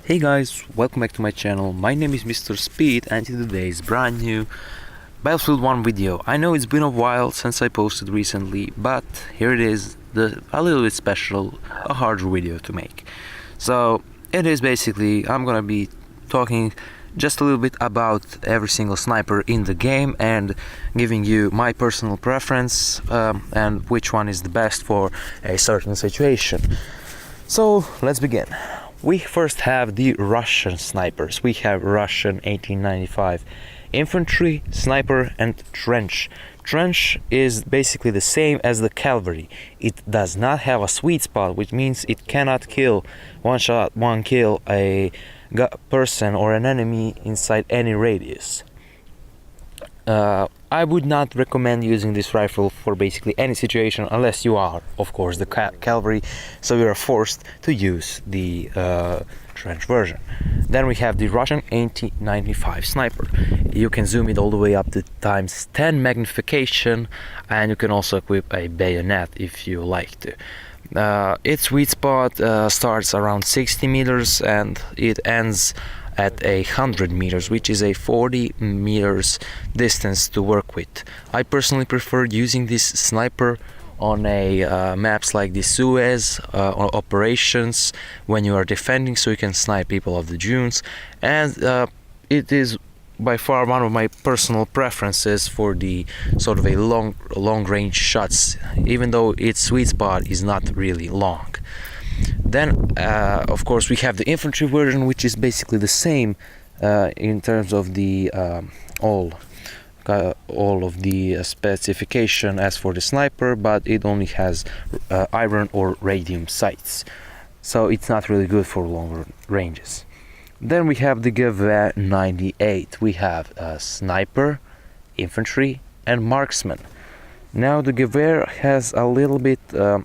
Hey guys, welcome back to my channel. My name is Mr. Speed and today's brand new Battlefield 1 video. I know it's been a while since I posted recently, but here it is, a little bit special, a harder video to make. So it is basically, I'm gonna be talking just a little bit about every single sniper in the game and giving you my personal preference and which one is the best for a certain situation. So let's begin. We first have the Russian snipers. We have Russian 1895 infantry, sniper and trench. Trench is basically the same as the cavalry. It does not have a sweet spot, which means it cannot kill one shot, one kill a person or an enemy inside any radius. I would not recommend using this rifle for basically any situation unless you are, of course, the cavalry, so you are forced to use the trench version. Then we have the Russian 1895 sniper. You can zoom it all the way up to ×10 magnification, and you can also equip a bayonet if you like to. Its sweet spot starts around 60 meters and it ends at 100 meters, which is a 40 meters distance to work with. I personally prefer using this sniper on a maps like the Suez or operations when you are defending, so you can snipe people off the dunes, and it is by far one of my personal preferences for the sort of a long range shots, even though its sweet spot is not really long. Then of course we have the infantry version, which is basically the same in terms of the all of the specification as for the sniper, but it only has iron or radium sights, so it's not really good for longer ranges. Then we have the Gewehr 98. We have sniper, infantry and marksman. Now the Gewehr has a little bit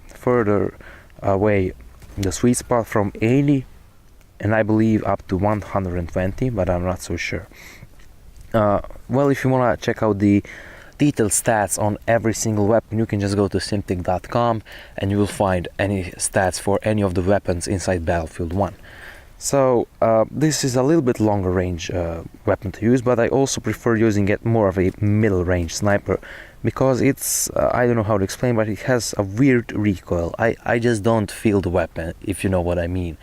further away the sweet spot from 80 and I believe up to 120, but I'm not so sure. Well, if you want to check out the detailed stats on every single weapon, you can just go to simtic.com and you will find any stats for any of the weapons inside Battlefield 1. So this is a little bit longer range weapon to use, but I also prefer using it more of a middle range sniper, because it's I don't know how to explain, but it has a weird recoil. I just don't feel the weapon, if you know what I mean.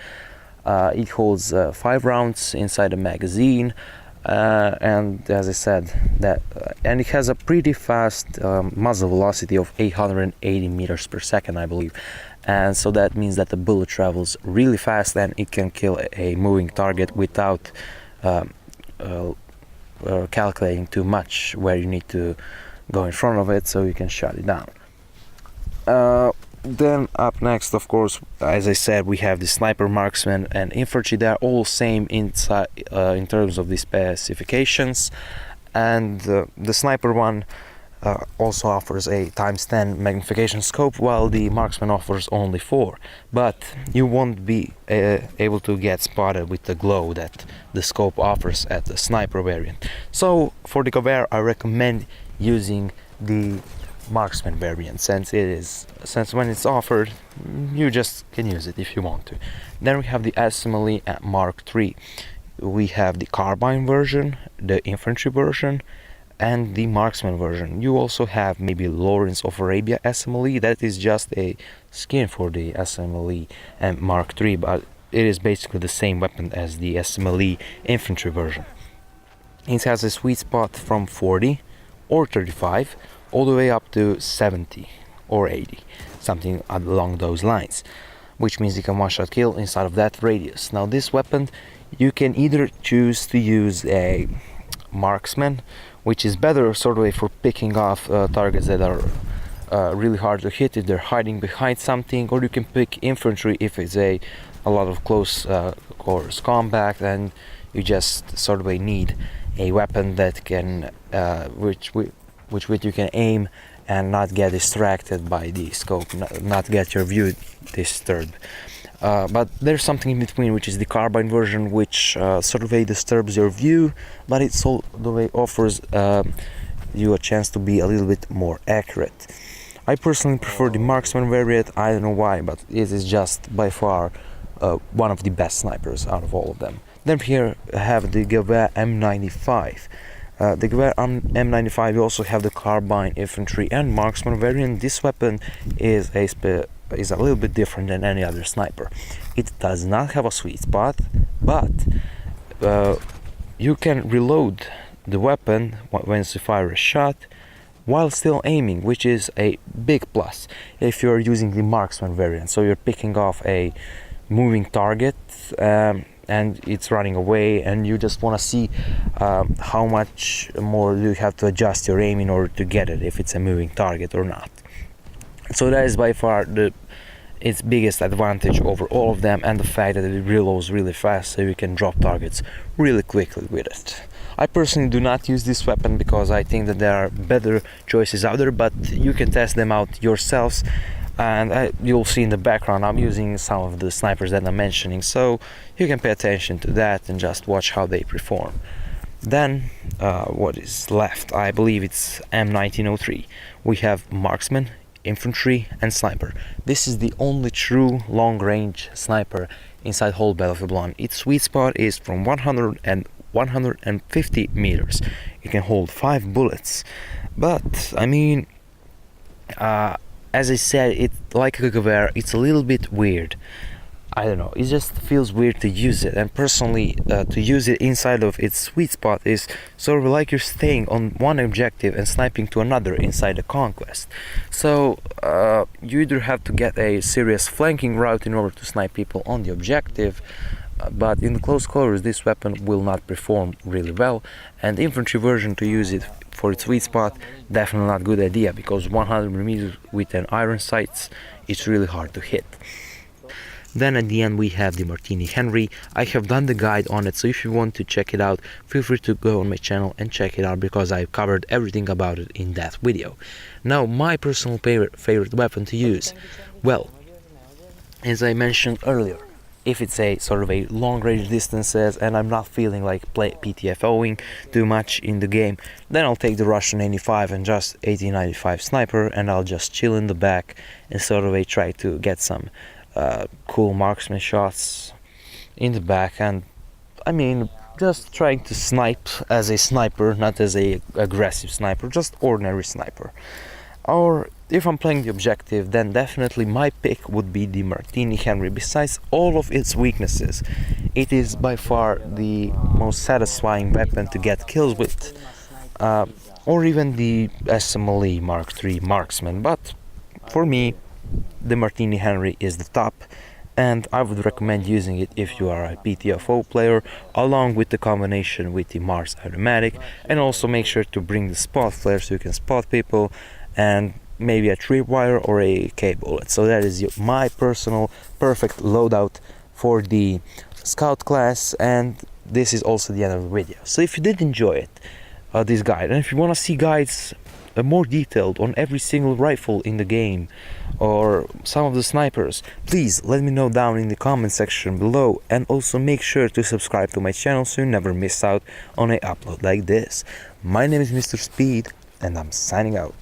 It holds 5 rounds inside a magazine, and as I said, and it has a pretty fast muzzle velocity of 880 meters per second, I believe, and so that means that the bullet travels really fast and it can kill a moving target without calculating too much where you need to go in front of it, so you can shut it down. Then up next, of course, as I said, we have the sniper, marksman and infantry. They are all same inside in terms of the specifications, and the sniper one also offers a ×10 magnification scope, while the marksman offers only 4, but you won't be able to get spotted with the glow that the scope offers at the sniper variant. So for the Gewehr, I recommend using the marksman variant, since when it's offered, you just can use it if you want to. Then we have the awsome Mark III. We have the carbine version, the infantry version and the marksman version. You also have maybe Lawrence of Arabia awsome. That is just a skin for the awsome and Mark III, but it is basically the same weapon as the awsome infantry version. It has a sweet spot from 40 or 35 all the way up to 70 or 80, something along those lines, which means you can one-shot kill inside of that radius. Now this weapon, you can either choose to use a marksman, which is better sort of for picking off targets that are really hard to hit if they're hiding behind something, or you can pick infantry if it's a lot of close quarters combat and you just sort of need a weapon that can which you can aim and not get distracted by the scope, not get your view disturbed. But there's something in between, which is the carbine version, which sort of disturbs your view, but it sort of offers you a chance to be a little bit more accurate. I personally prefer the marksman variant. I don't know why, but it is just by far one of the best snipers out of all of them. Then here I have the Gewehr M95. The Gewehr M95, you also have the carbine, infantry and marksman variant. This weapon is a little bit different than any other sniper. It does not have a sweet spot, but you can reload the weapon once you fire a shot while still aiming, which is a big plus if you're using the marksman variant. So you're picking off a moving target and it's running away, and you just want to see how much more you have to adjust your aim in order to get it, if it's a moving target or not. So that is by far its biggest advantage over all of them, and the fact that it reloads really fast, so you can drop targets really quickly with it. I personally do not use this weapon because I think that there are better choices out there, but you can test them out yourselves, and you'll see in the background I'm using some of the snipers that I'm mentioning, so you can pay attention to that and just watch how they perform. Then what is left? I believe it's M1903. We have marksman, infantry and sniper. This is the only true long-range sniper inside whole Battlefield 1. Its sweet spot is from 100 and 150 meters. It can hold 5 bullets, but I mean, as I said, it like a Gewehr, it's a little bit weird. I don't know, it just feels weird to use it, and personally to use it inside of its sweet spot is sort of like you're staying on one objective and sniping to another inside a conquest. So you either have to get a serious flanking route in order to snipe people on the objective, but in close quarters this weapon will not perform really well, and infantry version, to use it for its sweet spot, definitely not a good idea, because 100mm with an iron sights, it's really hard to hit. Then at the end we have the Martini Henry. I have done the guide on it, so if you want to check it out, feel free to go on my channel and check it out, because I covered everything about it in that video. Now, my personal favorite weapon to use, well, as I mentioned earlier, if it's a sort of a long range distances and I'm not feeling like PTFOing too much in the game, then I'll take the Russian 85 and just 1895 sniper, and I'll just chill in the back and sort of try to get some cool marksman shots in the back, and I mean just trying to snipe as a sniper, not as a aggressive sniper, just ordinary sniper. Or if I'm playing the objective, then definitely my pick would be the Martini Henry. Besides all of its weaknesses, it is by far the most satisfying weapon to get kills with, or even the SMLE Mark III marksman, but for me the Martini Henry is the top, and I would recommend using it if you are a PTFO player, along with the combination with the Mars automatic, and also make sure to bring the spot flare so you can spot people, and maybe a tripwire or a K-bullet. So that is my personal perfect loadout for the scout class, and this is also the end of the video. So if you did enjoy it, this guide, and if you want to see guides more detailed on every single rifle in the game or some of the snipers, please let me know down in the comment section below, and also make sure to subscribe to my channel so you never miss out on an upload like this. My name is Mr. Speed, and I'm signing out.